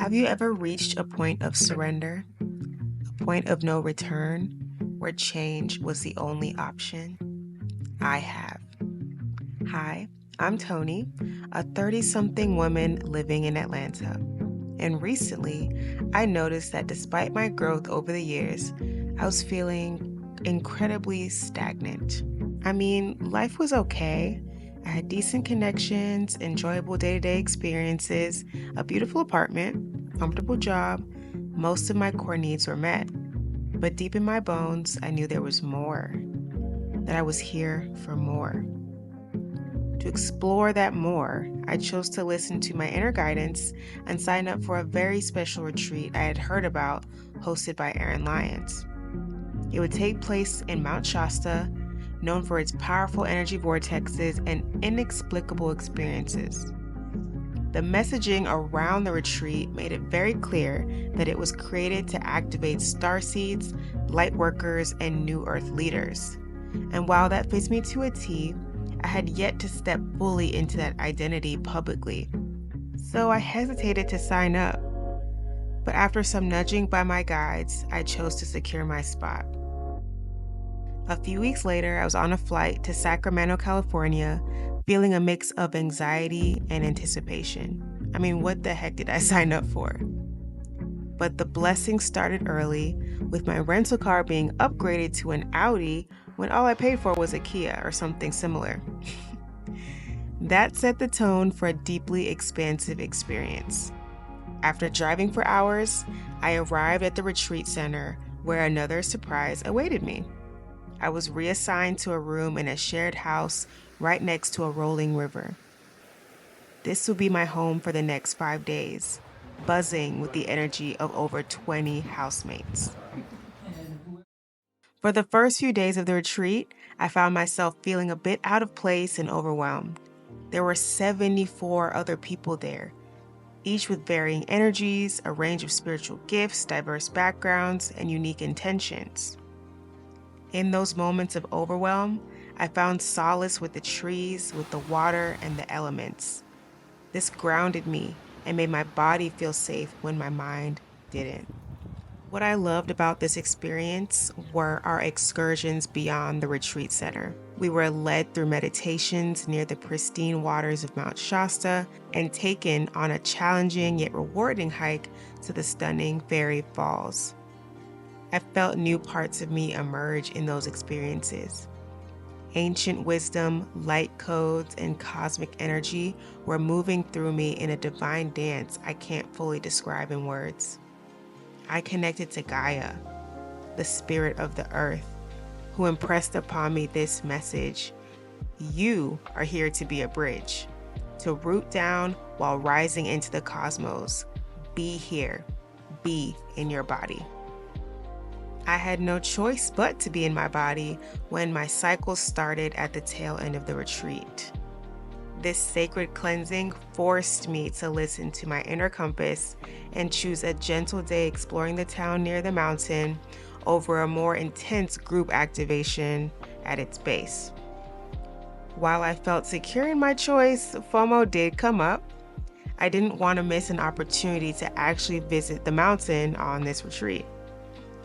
Have you ever reached a point of surrender, a point of no return, where change was the only option? I have. Hi, I'm Tony, a 30-something woman living in Atlanta. And recently, I noticed that despite my growth over the years, I was feeling incredibly stagnant. I mean, life was okay. I had decent connections, enjoyable day-to-day experiences, a beautiful apartment, a comfortable job. Most of my core needs were met. But deep in my bones, I knew there was more, that I was here for more. To explore that more, I chose to listen to my inner guidance and sign up for a very special retreat I had heard about hosted by Erin Lyons. It would take place in Mount Shasta, known for its powerful energy vortexes and inexplicable experiences. The messaging around the retreat made it very clear that it was created to activate starseeds, light workers, and new earth leaders. And while that fits me to a T, I had yet to step fully into that identity publicly. So I hesitated to sign up. But after some nudging by my guides, I chose to secure my spot. A few weeks later, I was on a flight to Sacramento, California, feeling a mix of anxiety and anticipation. I mean, what the heck did I sign up for? But the blessing started early, with my rental car being upgraded to an Audi when all I paid for was a Kia or something similar. That set the tone for a deeply expansive experience. After driving for hours, I arrived at the retreat center where another surprise awaited me. I was reassigned to a room in a shared house right next to a rolling river. This would be my home for the next 5 days, buzzing with the energy of over 20 housemates. For the first few days of the retreat, I found myself feeling a bit out of place and overwhelmed. There were 74 other people there, each with varying energies, a range of spiritual gifts, diverse backgrounds, and unique intentions. In those moments of overwhelm, I found solace with the trees, with the water, and the elements. This grounded me and made my body feel safe when my mind didn't. What I loved about this experience were our excursions beyond the retreat center. We were led through meditations near the pristine waters of Mount Shasta and taken on a challenging yet rewarding hike to the stunning Fairy Falls. I felt new parts of me emerge in those experiences. Ancient wisdom, light codes, and cosmic energy were moving through me in a divine dance I can't fully describe in words. I connected to Gaia, the spirit of the earth, who impressed upon me this message: you are here to be a bridge, to root down while rising into the cosmos. Be here, be in your body. I had no choice but to be in my body when my cycle started at the tail end of the retreat. This sacred cleansing forced me to listen to my inner compass and choose a gentle day exploring the town near the mountain over a more intense group activation at its base. While I felt secure in my choice, FOMO did come up. I didn't want to miss an opportunity to actually visit the mountain on this retreat.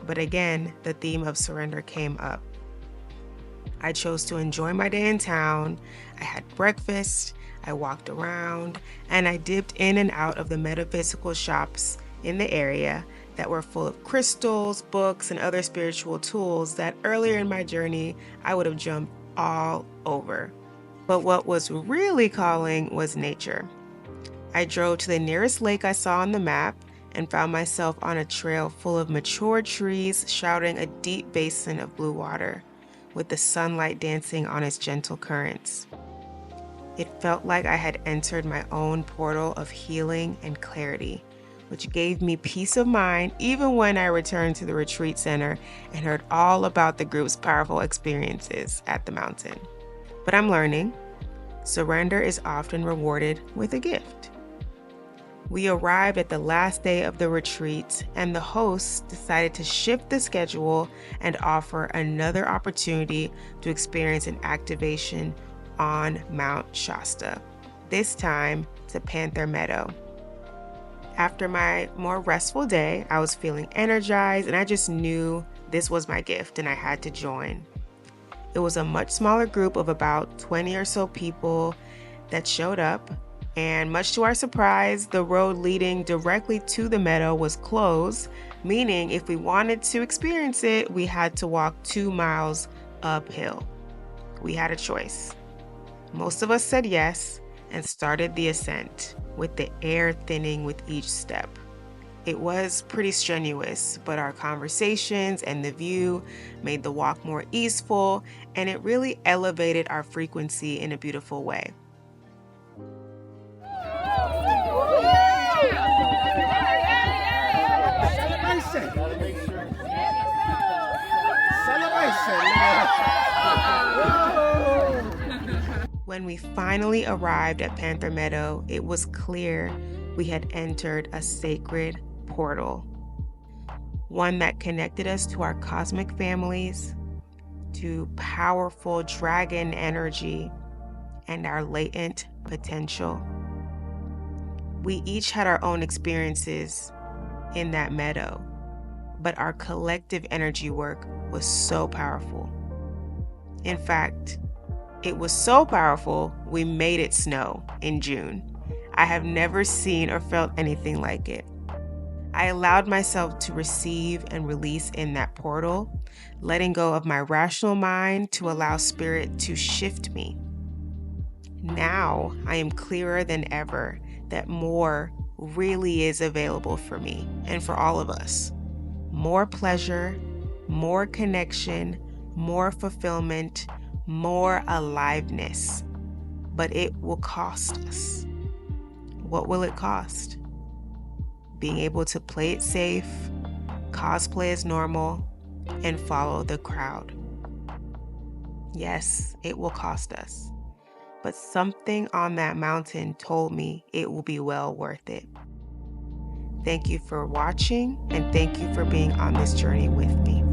But again, the theme of surrender came up. I chose to enjoy my day in town. I had breakfast, I walked around, and I dipped in and out of the metaphysical shops in the area that were full of crystals, books, and other spiritual tools that earlier in my journey I would have jumped all over. But what was really calling was nature. I drove to the nearest lake I saw on the map and found myself on a trail full of mature trees shrouding a deep basin of blue water, with the sunlight dancing on its gentle currents. It felt like I had entered my own portal of healing and clarity, which gave me peace of mind even when I returned to the retreat center and heard all about the group's powerful experiences at the mountain. But I'm learning, surrender is often rewarded with a gift. We arrived at the last day of the retreat, and the hosts decided to shift the schedule and offer another opportunity to experience an activation on Mount Shasta, this time to Panther Meadow. After my more restful day, I was feeling energized and I just knew this was my gift and I had to join. It was a much smaller group of about 20 or so people that showed up, and much to our surprise, the road leading directly to the meadow was closed, meaning if we wanted to experience it, we had to walk 2 miles uphill. We had a choice. Most of us said yes and started the ascent, with the air thinning with each step. It was pretty strenuous, but our conversations and the view made the walk more easeful, and it really elevated our frequency in a beautiful way. When we finally arrived at Panther Meadow, it was clear we had entered a sacred portal, one that connected us to our cosmic families, to powerful dragon energy, and our latent potential. We each had our own experiences in that meadow, but our collective energy work was so powerful. In fact, it was so powerful, we made it snow in June. I have never seen or felt anything like it. I allowed myself to receive and release in that portal, letting go of my rational mind to allow spirit to shift me. Now I am clearer than ever that more really is available for me and for all of us. More pleasure, more connection, more fulfillment, more aliveness. But it will cost us. What will it cost? Being able to play it safe, cosplay as normal, and follow the crowd. Yes, it will cost us. But something on that mountain told me it will be well worth it. Thank you for watching, and thank you for being on this journey with me.